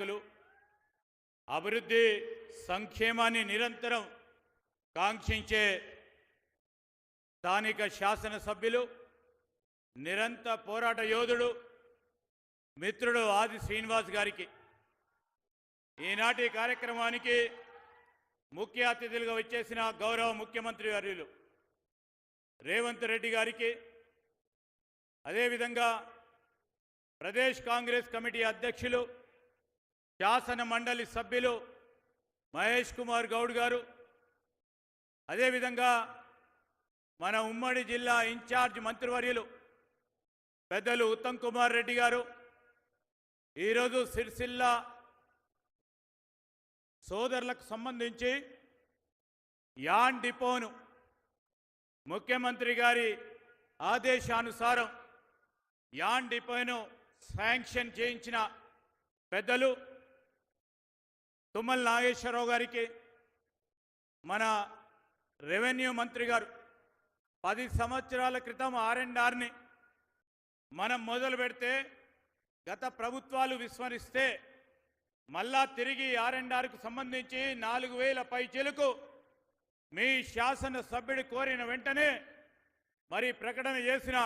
నాయకులు, అభివృద్ధి సంక్షేమాన్ని నిరంతరం కాంక్షించే స్థానిక శాసనసభ్యులు, నిరంతర పోరాట యోధుడు మిత్రుడు ఆది శ్రీనివాస్ గారికి ఈనాటి కార్యక్రమానికి ముఖ్య అతిథులుగా వచ్చేసిన గౌరవ ముఖ్యమంత్రి వర్యులు రేవంత్ రెడ్డి గారికి, అదేవిధంగా ప్రదేశ్ కాంగ్రెస్ కమిటీ అధ్యక్షులు శాసన మండలి సభ్యులు మహేష్ కుమార్ గౌడ్ గారు, అదేవిధంగా మన ఉమ్మడి జిల్లా ఇన్ఛార్జ్ మంత్రివర్యులు పెద్దలు ఉత్తమ్ కుమార్ రెడ్డి గారు, ఈరోజు సిరిసిల్ల సోదరులకు సంబంధించి యాన్ డిపోను ముఖ్యమంత్రి గారి ఆదేశానుసారం యాన్ డిపోను శాంక్షన్ చేయించిన పెద్దలు తుమ్మల నాగేశ్వరరావు గారికి, మన రెవెన్యూ మంత్రి గారు 10 సంవత్సరాల క్రితం R&Rని మనం మొదలు పెడితే గత ప్రభుత్వాలు విస్మరిస్తే మళ్ళా తిరిగి R&Rకు సంబంధించి 4000 పైచిలకు మీ శాసనసభ్యుడు కోరిన వెంటనే మరి ప్రకటన చేసిన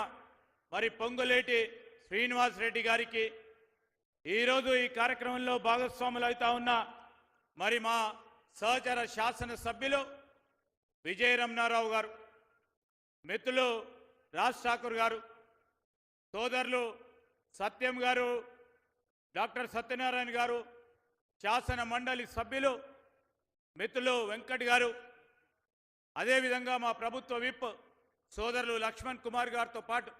మరి పొంగులేటి శ్రీనివాస్ రెడ్డి గారికి, ఈరోజు ఈ కార్యక్రమంలో భాగస్వాములు అవుతా ఉన్న మరి మా సహచర శాసనసభ్యులు విజయరమణారావు గారు, మిత్రులు రాజ్ ఠాకూర్ గారు, సోదరులు సత్యం గారు, డాక్టర్ సత్యనారాయణ గారు, శాసన మండలి సభ్యులు మిత్రులు వెంకట్ గారు, అదేవిధంగా మా ప్రభుత్వ విప్ సోదరులు లక్ష్మణ్ కుమార్ గారితో పాటు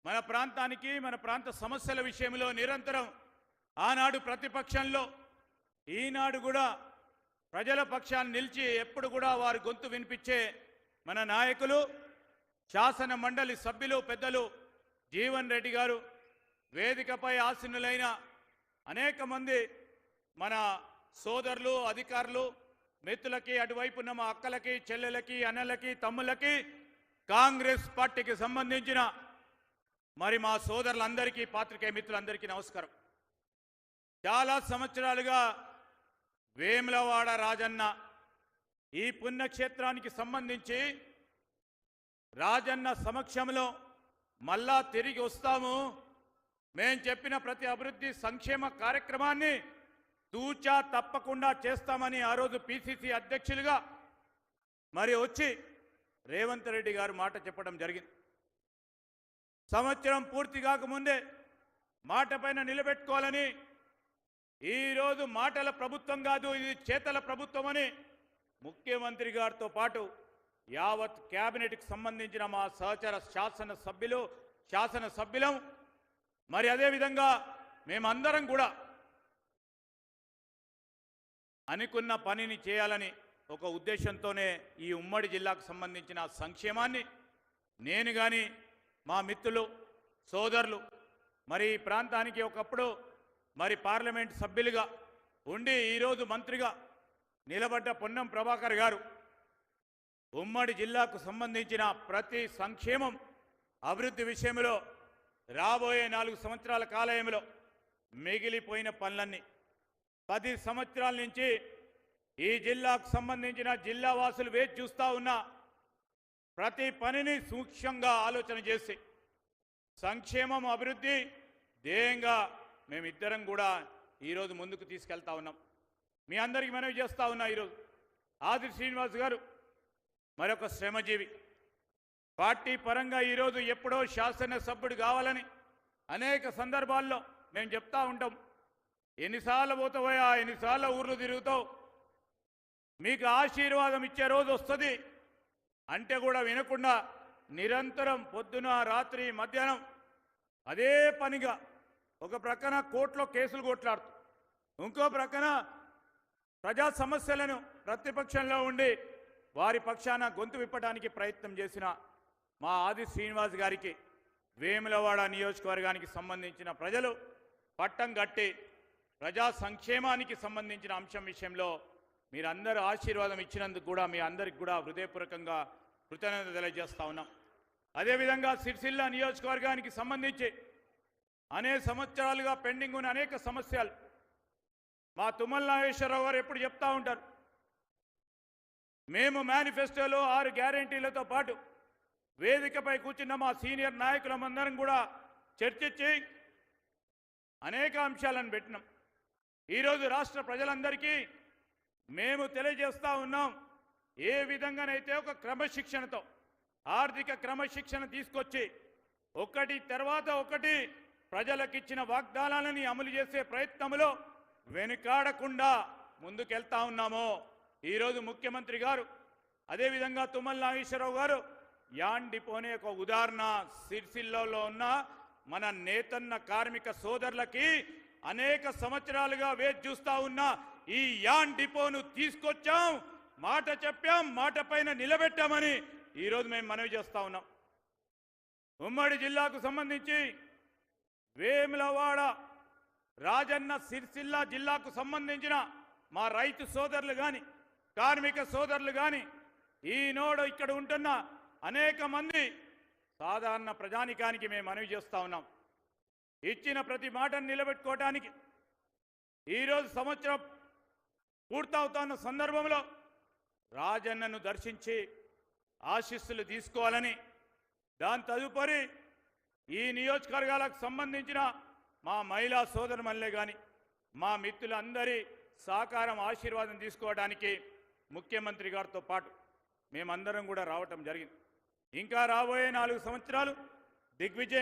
మన ప్రాంతానికి మన ప్రాంత సమస్యల విషయంలో నిరంతరం ఆనాడు ప్రతిపక్షంలో ఈనాడు కూడా ప్రజల పక్షాన్ని నిలిచి ఎప్పుడు కూడా వారి గొంతు వినిపించే మన నాయకులు శాసన మండలి సభ్యులు పెద్దలు జీవన్ రెడ్డి గారు, వేదికపై ఆసీనులైన అనేక మంది మన సోదరులు అధికారులు మిత్రులకి, అటువైపున్న మా అక్కలకి చెల్లెలకి అన్నలకి తమ్ములకి, కాంగ్రెస్ పార్టీకి సంబంధించిన మరి మా సోదరులందరికీ పాత్రికేయ మిత్రులందరికీ నమస్కారం. చాలా సంవత్సరాలుగా వేములవాడ రాజన్న ఈ పుణ్యక్షేత్రానికి సంబంధించి రాజన్న సమక్షంలో మళ్ళా తిరిగి వస్తాము, మేం చెప్పిన ప్రతి అభివృద్ధి సంక్షేమ కార్యక్రమాన్ని తూచా తప్పకుండా చేస్తామని ఆ రోజు పిసిసి అధ్యక్షులుగా మరి వచ్చి రేవంత్ రెడ్డి గారు మాట చెప్పడం జరిగింది. సంవత్సరం పూర్తి కాకముందే మాట పైన నిలబెట్టుకోవాలని, ఈరోజు మాటల ప్రభుత్వం కాదు ఇది చేతల ప్రభుత్వం అని ముఖ్యమంత్రి గారితో పాటు యావత్ క్యాబినెట్కి సంబంధించిన మా సహచర శాసనసభ్యులం మరి అదేవిధంగా మేమందరం కూడా అనుకున్న పనిని చేయాలని ఒక ఉద్దేశంతోనే ఈ ఉమ్మడి జిల్లాకు సంబంధించిన సంక్షేమాన్ని నేను కానీ మా మిత్రులు సోదరులు మరి ఈ ప్రాంతానికి ఒకప్పుడు మరి పార్లమెంట్ సభ్యులుగా ఉండి ఈరోజు మంత్రిగా నిలబడ్డ పొన్నం ప్రభాకర్ గారు ఉమ్మడి జిల్లాకు సంబంధించిన ప్రతి సంక్షేమం అభివృద్ధి విషయంలో రాబోయే 4 సంవత్సరాల కాలంలో మిగిలిపోయిన పనులన్నీ 10 సంవత్సరాల నుంచి ఈ జిల్లాకు సంబంధించిన జిల్లా వాసులు వేచి చూస్తూ ఉన్న ప్రతి పనిని సూక్ష్మంగా ఆలోచన చేసి సంక్షేమం అభివృద్ధి ధ్యేయంగా మేమిద్దరం కూడా ఈరోజు ముందుకు తీసుకెళ్తా ఉన్నాం. మీ అందరికీ మనవి చేస్తూ ఉన్నా, ఈరోజు ఆది శ్రీనివాస్ గారు మరొక శ్రమజీవి, పార్టీ పరంగా ఈరోజు ఎప్పుడో శాసనసభ్యుడు కావాలని అనేక సందర్భాల్లో మేము చెప్తా ఉంటాం. ఎన్నిసార్లు పోతావోయా, ఎన్నిసార్లు ఊర్లు తిరుగుతావు, మీకు ఆశీర్వాదం ఇచ్చే రోజు వస్తుంది అంటే కూడా వినకుండా నిరంతరం పొద్దున రాత్రి మధ్యాహ్నం అదే పనిగా ఒక ప్రక్కన కోర్టులో కేసులు కొట్లాడుతూ ఇంకో ప్రక్కన ప్రజా సమస్యలను ప్రతిపక్షంలో ఉండి వారి పక్షాన గొంతు విప్పడానికి ప్రయత్నం చేసిన మా ఆది శ్రీనివాస్ గారికి వేములవాడ నియోజకవర్గానికి సంబంధించిన ప్రజలు పట్టం కట్టి ప్రజా సంక్షేమానికి సంబంధించిన అంశం విషయంలో మీరందరూ ఆశీర్వాదం ఇచ్చినందుకు కూడా మీ అందరికి కూడా హృదయపూర్వకంగా కృతజ్ఞత తెలియజేస్తా ఉన్నాం. అదేవిధంగా సిరిసిల్ల నియోజకవర్గానికి సంబంధించి అనేక సంవత్సరాలుగా పెండింగ్ ఉన్న అనేక సమస్యలు మా తుమ్మల నాగేశ్వరరావు గారు ఎప్పుడు చెప్తా ఉంటారు, మేము మేనిఫెస్టోలో 6 గ్యారెంటీలతో పాటు వేదికపై కూర్చున్న మా సీనియర్ నాయకులమందరం కూడా చర్చించి అనేక అంశాలను పెట్టినాం. ఈరోజు రాష్ట్ర ప్రజలందరికీ మేము తెలియజేస్తా ఉన్నాం, ఏ విధంగానైతే ఒక క్రమశిక్షణతో ఆర్థిక క్రమశిక్షణ తీసుకొచ్చి ఒకటి తర్వాత ఒకటి ప్రజలకిచ్చిన వాగ్దానాలని అమలు చేసే ప్రయత్నంలో వెనుకాడకుండా ముందుకెళ్తా ఉన్నామో, ఈరోజు ముఖ్యమంత్రి గారు అదేవిధంగా తుమ్మల నాగేశ్వరరావు గారు యాన్ డిపోనే ఒక ఉదాహరణ. సిరిసిల్లలో ఉన్న మన నేతన్న కార్మిక సోదరులకి అనేక సంవత్సరాలుగా వేచి చూస్తా ఉన్న ఈ యాన్ డిపోను తీసుకొచ్చాం, మాట చెప్పాం, మాట పైన నిలబెట్టామని ఈరోజు మేము మనవి చేస్తా ఉన్నాం. ఉమ్మడి జిల్లాకు సంబంధించి వేములవాడ, రాజన్న సిరిసిల్ల జిల్లాకు సంబంధించిన మా రైతు సోదరులు కానీ కార్మిక సోదరులు కానీ ఈనాడు ఇక్కడ ఉంటున్న అనేక మంది సాధారణ ప్రజానికానికి మేము మనవి చేస్తా ఉన్నాం. ఇచ్చిన ప్రతి మాటను నిలబెట్టుకోవడానికి ఈరోజు సంవత్సరం పూర్తవుతున్న సందర్భంలో రాజన్నను దర్శించి ఆశీస్సులు తీసుకోవాలని, దాని తదుపరి ఈ నియోజకవర్గాలకు సంబంధించిన మా మహిళా సోదరుమల్లే కానీ మా మిత్రులందరి సహకారం ఆశీర్వాదం తీసుకోవడానికి ముఖ్యమంత్రి గారితో పాటు మేమందరం కూడా రావటం జరిగింది. ఇంకా రాబోయే 4 సంవత్సరాలు దిగ్విజయం